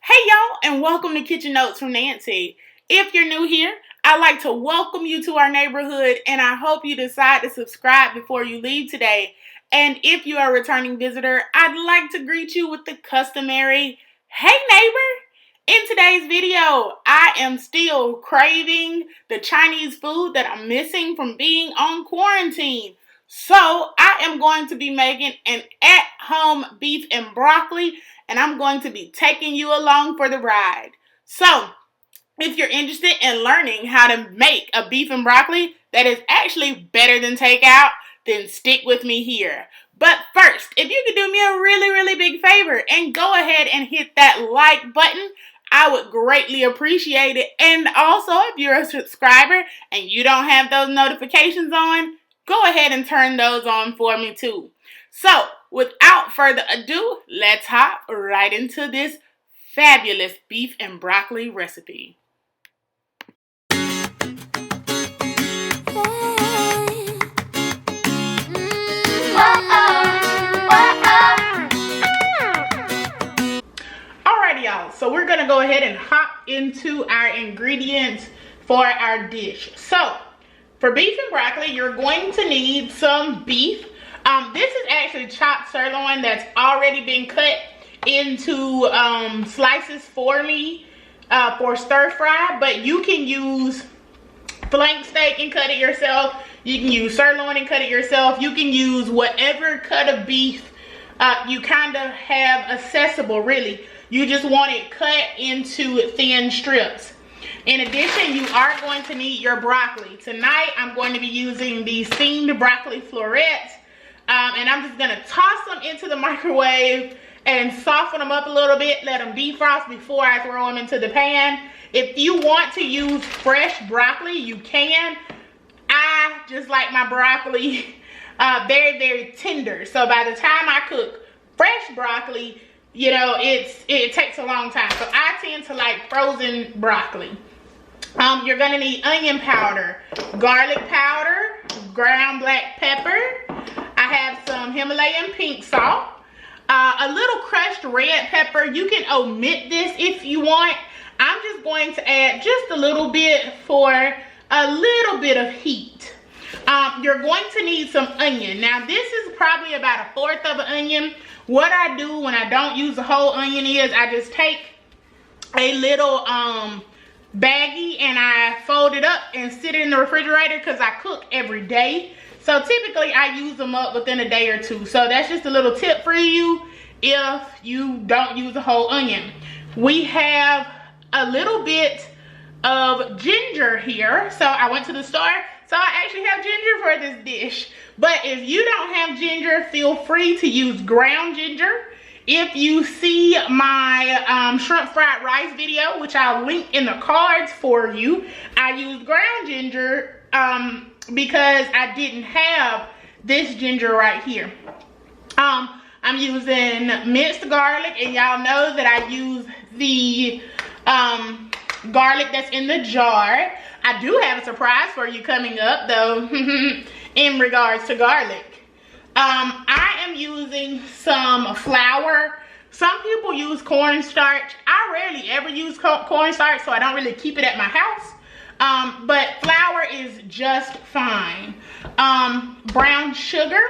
Hey y'all, and welcome to Kitchen Notes from Nancy. If you're new here, I'd like to welcome you to our neighborhood, and I hope you decide to subscribe before you leave today. And if you are a returning visitor, I'd like to greet you with the customary, hey neighbor! In today's video, I am still craving the Chinese food that I'm missing from being on quarantine. So, I am going to be making an at-home beef and broccoli, and I'm going to be taking you along for the ride. So, if you're interested in learning how to make a beef and broccoli that is actually better than takeout, then stick with me here. But first, if you could do me a really big favor and go ahead and hit that like button, I would greatly appreciate it. And also, if you're a subscriber and you don't have those notifications on, go ahead and turn those on for me too. So, without further ado, let's hop right into this fabulous beef and broccoli recipe. Alrighty y'all, so we're gonna go ahead and hop into our ingredients for our dish. So, for beef and broccoli, you're going to need some beef. This is actually chopped sirloin that's already been cut into slices for me for stir fry, but you can use flank steak and cut it yourself. You can use sirloin and cut it yourself. You can use whatever cut of beef you kind of have accessible, really. You just want it cut into thin strips. In addition, you are going to need your broccoli. Tonight, I'm going to be using the steamed broccoli florets. And I'm just gonna toss them into the microwave and soften them up a little bit, let them defrost before I throw them into the pan. If you want to use fresh broccoli, you can. I just like my broccoli very tender. So by the time I cook fresh broccoli, you know, it takes a long time. So I tend to like frozen broccoli. You're gonna need onion powder, garlic powder, ground black pepper. I have some Himalayan pink salt, a little crushed red pepper. You can omit this if you want. I'm just going to add just a little bit for a little bit of heat. You're going to need some onion. Now this is probably about 1/4 of an onion. What I do when I don't use the whole onion is I just take a little baggie and I fold it up and sit it in the refrigerator because I cook every day. So typically I use them up within a day or two. So that's just a little tip for you if you don't use a whole onion. We have a little bit of ginger here. So I went to the store. So I actually have ginger for this dish. But if you don't have ginger, feel free to use ground ginger. If you see my shrimp fried rice video, which I'll link in the cards for you, I used ground ginger because I didn't have this ginger right here. I'm using minced garlic, and y'all know that I use the garlic that's in the jar. I do have a surprise for you coming up though in regards to garlic. I am using some flour. Some people use cornstarch. I rarely ever use cornstarch, so I don't really keep it at my house. But flour is just fine. Brown sugar.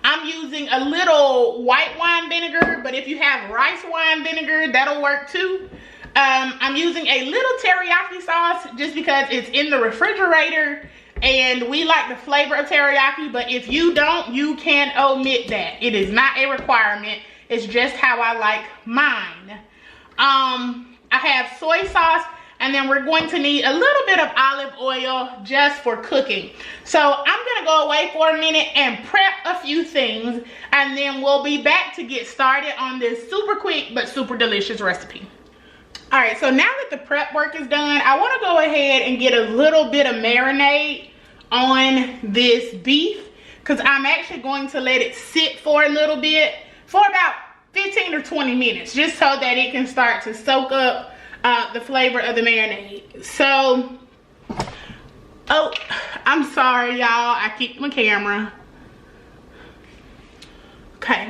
I'm using a little white wine vinegar, but if you have rice wine vinegar, that'll work too. I'm using a little teriyaki sauce just because it's in the refrigerator and we like the flavor of teriyaki, but if you don't, you can omit that. It is not a requirement. It's just how I like mine. I have soy sauce, and then we're going to need a little bit of olive oil just for cooking. So I'm gonna go away for a minute and prep a few things, and then we'll be back to get started on this super quick but super delicious recipe. All right, so now that the prep work is done, I wanna go ahead and get a little bit of marinade on this beef, because I'm actually going to let it sit for a little bit, for about 15 or 20 minutes, just so that it can start to soak up the flavor of the marinade. So, oh, I'm sorry y'all, I kicked my camera. Okay.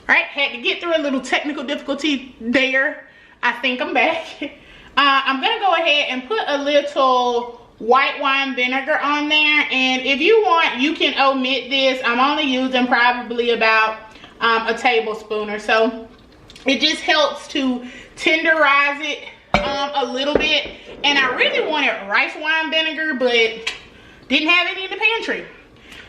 Right, had to get through a little technical difficulty there. I think I'm back. I'm gonna go ahead and put a little white wine vinegar on there, and if you want, you can omit this. I'm only using probably about a tablespoon or so. It just helps to tenderize it a little bit. And I really wanted rice wine vinegar, but didn't have any in the pantry.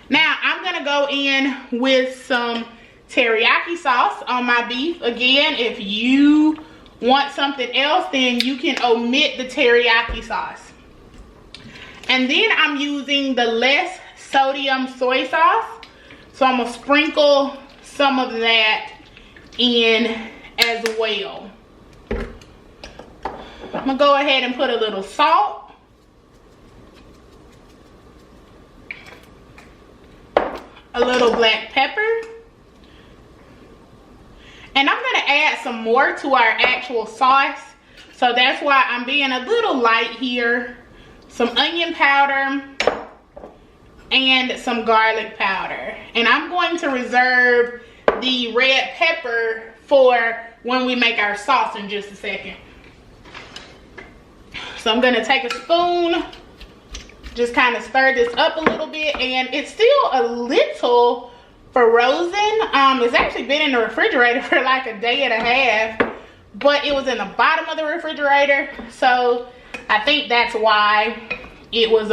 Now I'm gonna go in with some teriyaki sauce on my beef. Again, if you want something else, then you can omit the teriyaki sauce. And then I'm using the less sodium soy sauce. So I'm gonna sprinkle some of that in as well. I'm gonna go ahead and put a little salt. A little black pepper. And I'm gonna add some more to our actual sauce. So that's why I'm being a little light here. Some onion powder and some garlic powder. And I'm going to reserve the red pepper for when we make our sauce in just a second. So I'm gonna take a spoon, just kind of stir this up a little bit, and it's still a little frozen. It's actually been in the refrigerator for like a day and a half, but it was in the bottom of the refrigerator, so I think that's why it was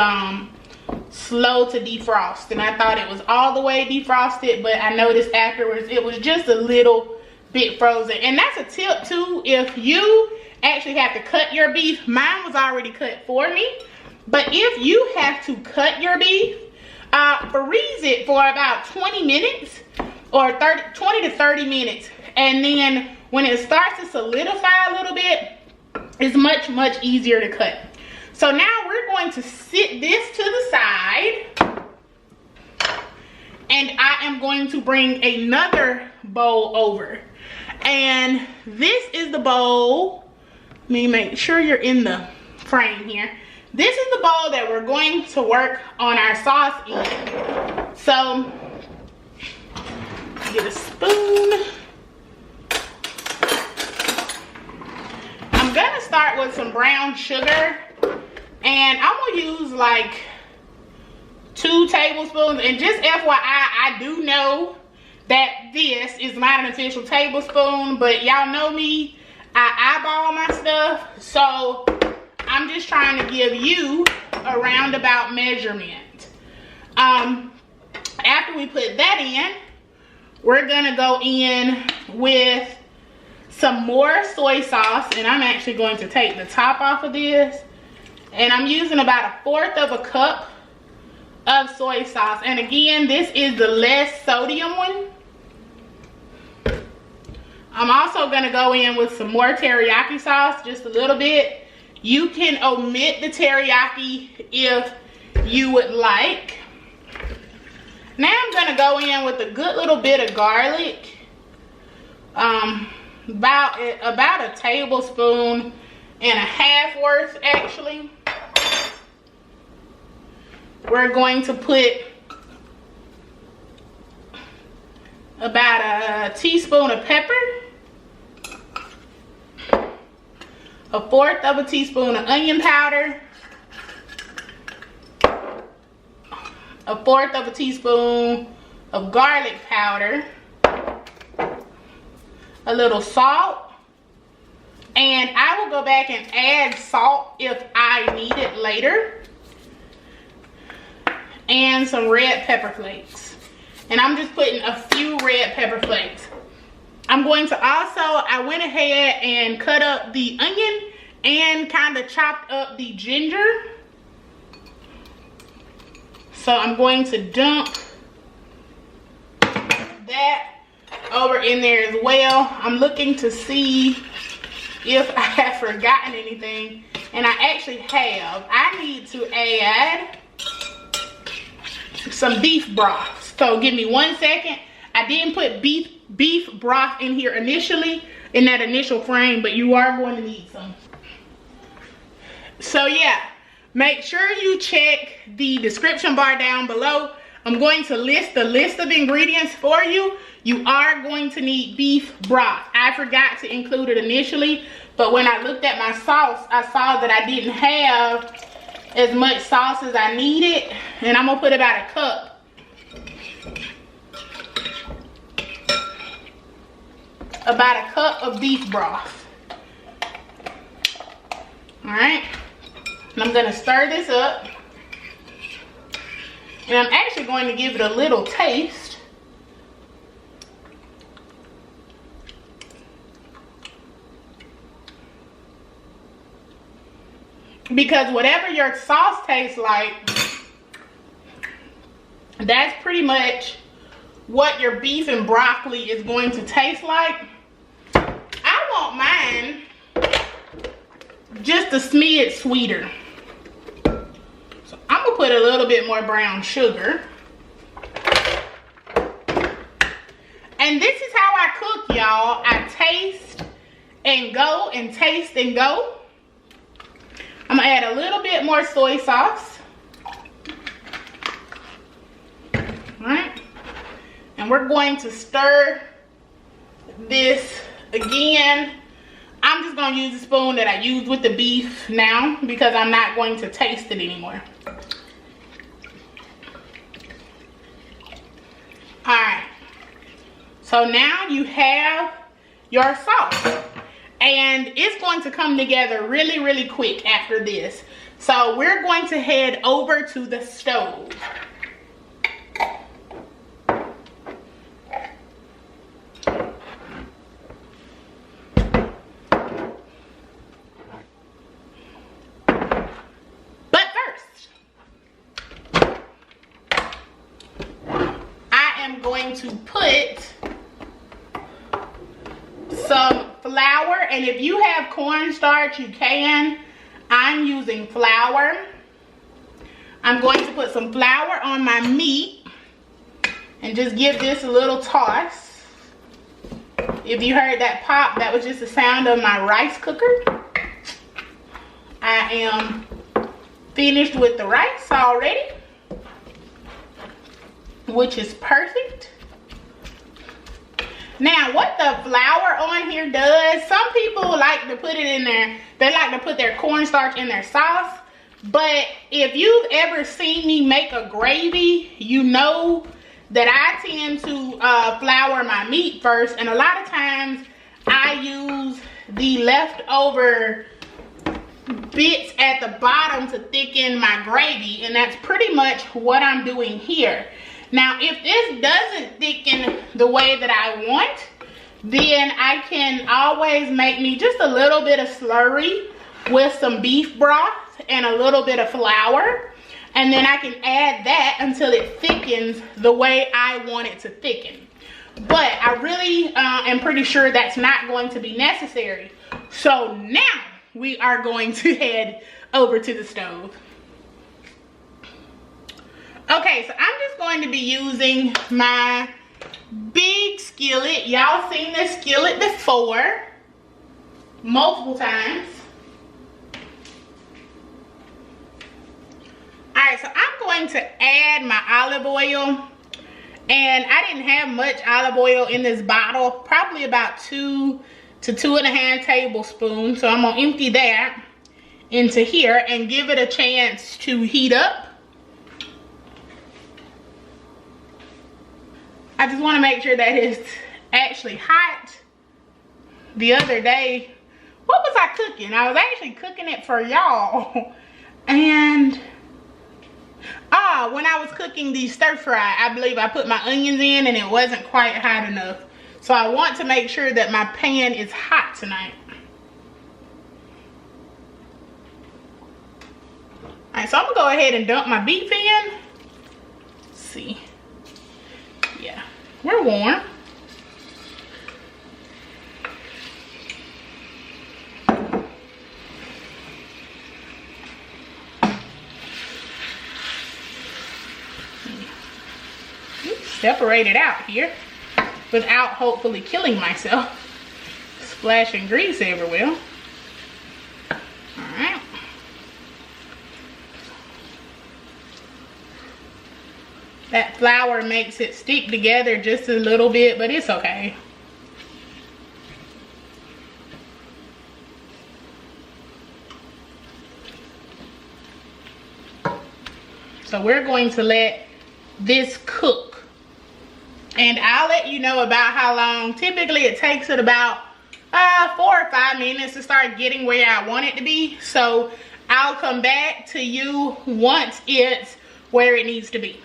slow to defrost. And I thought it was all the way defrosted, but I noticed afterwards it was just a little bit frozen. And that's a tip too, if you actually have to cut your beef. Mine was already cut for me, but if you have to cut your beef, freeze it for about 20 minutes or 20 to 30 minutes, and then when it starts to solidify a little bit, it's much easier to cut. So now we're going to sit this to the side, and I am going to bring another bowl over, and this is the bowl. Let me make sure you're in the frame here. This is the bowl that we're going to work on our sauce in. So, get a spoon. I'm gonna start with some brown sugar, and I'm gonna use like 2 tablespoons. And just FYI, I do know that this is not an official tablespoon, but y'all know me, I eyeball my stuff, so I'm just trying to give you a roundabout measurement. After we put that in, we're gonna go in with some more soy sauce, and I'm actually going to take the top off of this, and I'm using about 1/4 cup of soy sauce. And again, this is the less sodium one. I'm also gonna go in with some more teriyaki sauce, just a little bit. You can omit the teriyaki if you would like. Now I'm gonna go in with a good little bit of garlic. About a tablespoon and a half worth, actually. We're going to put about a teaspoon of pepper, 1/4 teaspoon of onion powder, 1/4 teaspoon of garlic powder, a little salt, and I will go back and add salt if I need it later, and some red pepper flakes. And I'm just putting a few red pepper flakes. I'm going to also, I went ahead and cut up the onion and kind of chopped up the ginger. So I'm going to dump that over in there as well. I'm looking to see if I have forgotten anything, and I actually have. I need to add some beef broth. So give me 1 second. I didn't put beef broth in here initially, in that initial frame, but you are going to need some. So yeah, make sure you check the description bar down below. I'm going to list the list of ingredients for you. You are going to need beef broth. I forgot to include it initially, but when I looked at my sauce, I saw that I didn't have as much sauce as I needed, and I'm gonna put about a cup. About a cup of beef broth. All right, and I'm gonna stir this up. And I'm actually going to give it a little taste. Because whatever your sauce tastes like, that's pretty much what your beef and broccoli is going to taste like. I want mine just a smidge sweeter. I'm gonna put a little bit more brown sugar. And this is how I cook, y'all. I taste and go and taste and go. I'm gonna add a little bit more soy sauce. All right. And we're going to stir this again. I'm just gonna use the spoon that I used with the beef now because I'm not going to taste it anymore. All right, so now you have your sauce, and it's going to come together really, really quick after this. So we're going to head over to the stove. Going to put some flour, and if you have cornstarch you can. I'm using flour. I'm going to put some flour on my meat and just give this a little toss. If you heard that pop, that was just the sound of my rice cooker. I am finished with the rice already, which is perfect. Now, what the flour on here does, some people like to put it in there, they like to put their cornstarch in their sauce, but if you've ever seen me make a gravy, you know that I tend to flour my meat first, and a lot of times I use the leftover bits at the bottom to thicken my gravy, and that's pretty much what I'm doing here. Now, if this doesn't thicken the way that I want, then I can always make me just a little bit of slurry with some beef broth and a little bit of flour. And then I can add that until it thickens the way I want it to thicken. But I really am pretty sure that's not going to be necessary. So now we are going to head over to the stove. Okay, so I'm just going to be using my big skillet. Y'all seen this skillet before, multiple times. All right, so I'm going to add my olive oil. And I didn't have much olive oil in this bottle, probably about 2 to 2.5 tablespoons. So I'm gonna empty that into here and give it a chance to heat up. I just want to make sure that it's actually hot. The other day, what was I cooking? I was actually cooking it for y'all. And when I was cooking the stir fry, I believe I put my onions in and it wasn't quite hot enough. So I want to make sure that my pan is hot tonight. Alright, so I'm gonna go ahead and dump my beef in. Let's see. Yeah, we're warm. Separate it out here without hopefully killing myself. Splashing grease everywhere. Alright. That that flour makes it stick together just a little bit, but it's okay. So we're going to let this cook. And I'll let you know about how long. Typically it takes it about 4 or 5 minutes to start getting where I want it to be. So I'll come back to you once it's where it needs to be.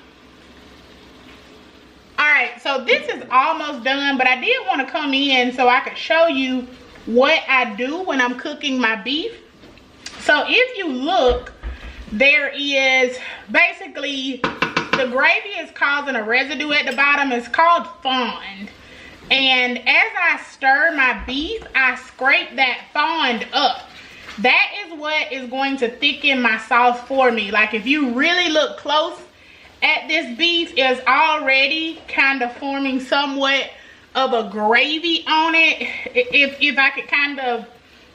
Alright, so this is almost done, but I did want to come in so I could show you what I do when I'm cooking my beef. So if you look, there is basically, the gravy is causing a residue at the bottom. It's called fond. And as I stir my beef, I scrape that fond up. That is what is going to thicken my sauce for me. Like if you really look close at this beef, it's already kind of forming somewhat of a gravy on it, if I could kind of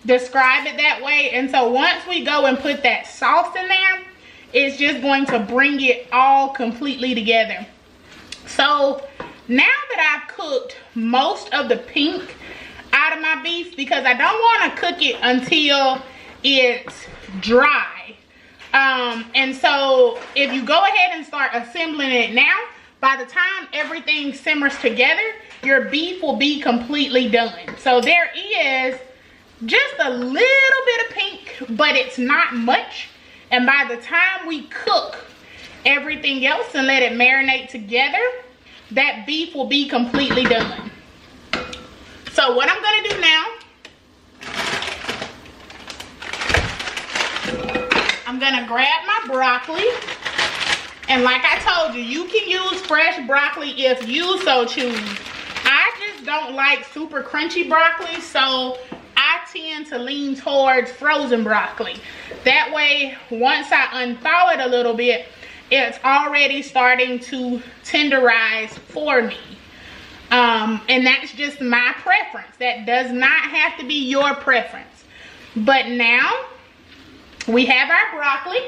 describe it that way. And so once we go and put that sauce in there, it's just going to bring it all completely together. So now that I've cooked most of the pink out of my beef, because I don't want to cook it until it's dry. And so if you go ahead and start assembling it now, by the time everything simmers together, your beef will be completely done. So there is just a little bit of pink, but it's not much. And by the time we cook everything else and let it marinate together, that beef will be completely done. So what I'm gonna do now, I'm gonna grab my broccoli. And like I told you, you can use fresh broccoli if you so choose. I just don't like super crunchy broccoli, so I tend to lean towards frozen broccoli. That way, once I unthaw it a little bit, it's already starting to tenderize for me. And that's just my preference. That does not have to be your preference. But now, we have our broccoli.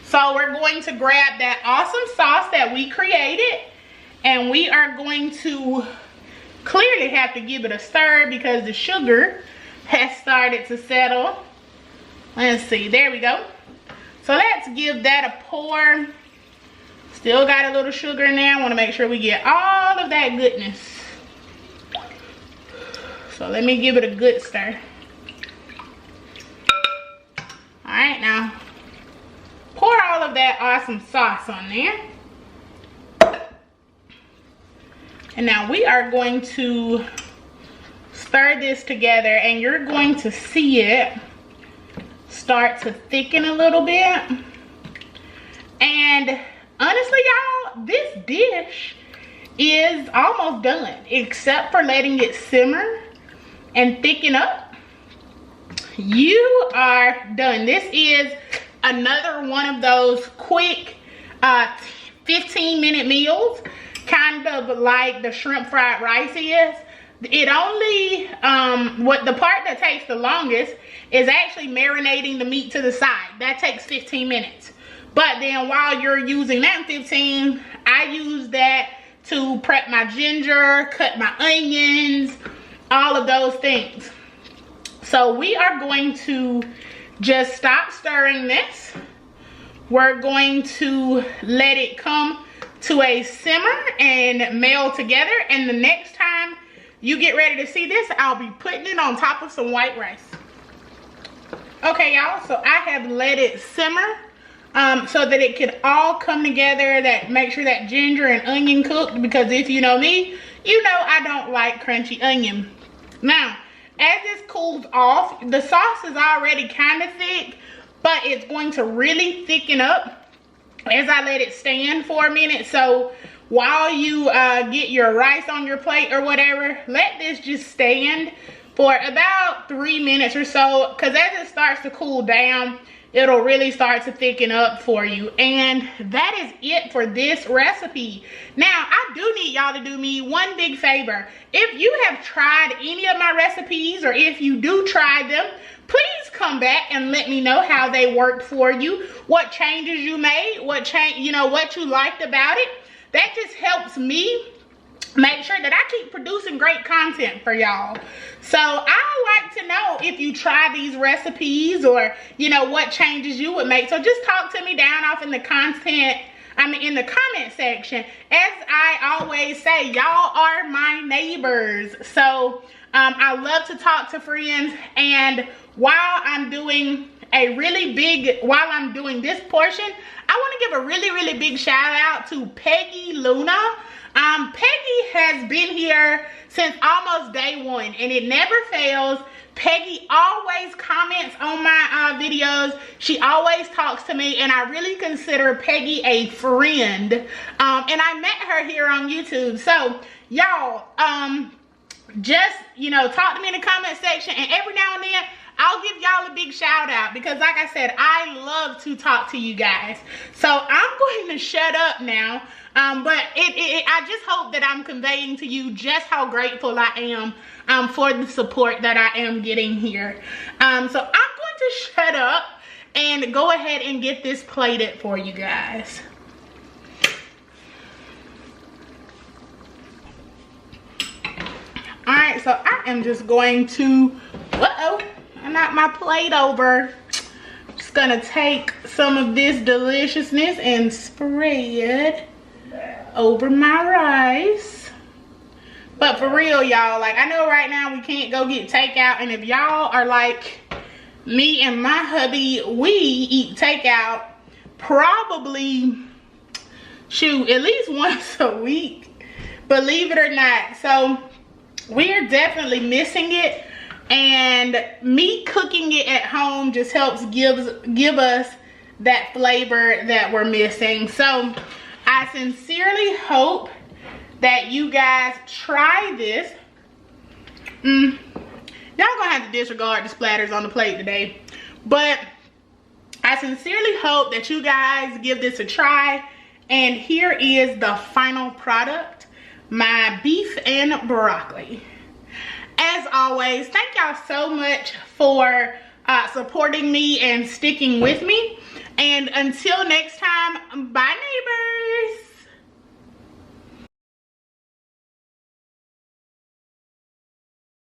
So we're going to grab that awesome sauce that we created, and we are going to clearly have to give it a stir because the sugar has started to settle. Let's see, there we go. So let's give that a pour. Still got a little sugar in there. I want to make sure we get all of that goodness. So let me give it a good stir. All right, now pour all of that awesome sauce on there. And now we are going to stir this together, and you're going to see it start to thicken a little bit. And honestly, y'all, this dish is almost done, except for letting it simmer and thicken up. You are done. This is another one of those quick 15-minute meals, kind of like the shrimp fried rice is. It only, the part that takes the longest is actually marinating the meat to the side. That takes 15 minutes. But then while you're using that 15, I use that to prep my ginger, cut my onions, all of those things. So we are going to just stop stirring this. We're going to let it come to a simmer and meld together. And the next time you get ready to see this, I'll be putting it on top of some white rice. Okay, y'all, so I have let it simmer so that it can all come together. That make sure that ginger and onion cooked, because if you know me, you know I don't like crunchy onion. Now, as this cools off, the sauce is already kind of thick, but it's going to really thicken up as I let it stand for a minute. So while you get your rice on your plate or whatever, let this just stand for about 3 minutes or so, because as it starts to cool down, it'll really start to thicken up for you. And that is it for this recipe. Now, I do need y'all to do me one big favor. If you have tried any of my recipes, or if you do try them, please come back and let me know how they worked for you, what changes you made, what you liked about it. That just helps me make sure that I keep producing great content for y'all. So I like to know if you try these recipes or, you know, what changes you would make. So just talk to me down off in the in the comment section. As I always say, y'all are my neighbors. So I love to talk to friends. And while I'm doing this portion, I want to give a really big shout out to Peggy Luna. Peggy has been here since almost day one, and it never fails. Peggy always comments on my videos. She always talks to me, and I really consider Peggy a friend. And I met her here on YouTube. So y'all, just, you know, talk to me in the comment section, and every now and then I'll give y'all a big shout out, because like I said, I love to talk to you guys. So I'm going to shut up now. But I just hope that I'm conveying to you just how grateful I am for the support that I am getting here. So I'm going to shut up and go ahead and get this plated for you guys. Alright, so I am just going to, I knocked my plate over. Just gonna take some of this deliciousness and spread over my rice. But for real, y'all, like, I know right now we can't go get takeout, and if y'all are like me and my hubby, we eat takeout probably, shoot, at least once a week, believe it or not. So we are definitely missing it, and me cooking it at home just helps give us that flavor that we're missing. So I sincerely hope that you guys try this. Y'all gonna have to disregard the splatters on the plate today, but I sincerely hope that you guys give this a try. And here is the final product, my beef and broccoli. As always, thank y'all so much for supporting me and sticking with me. And until next time, bye now.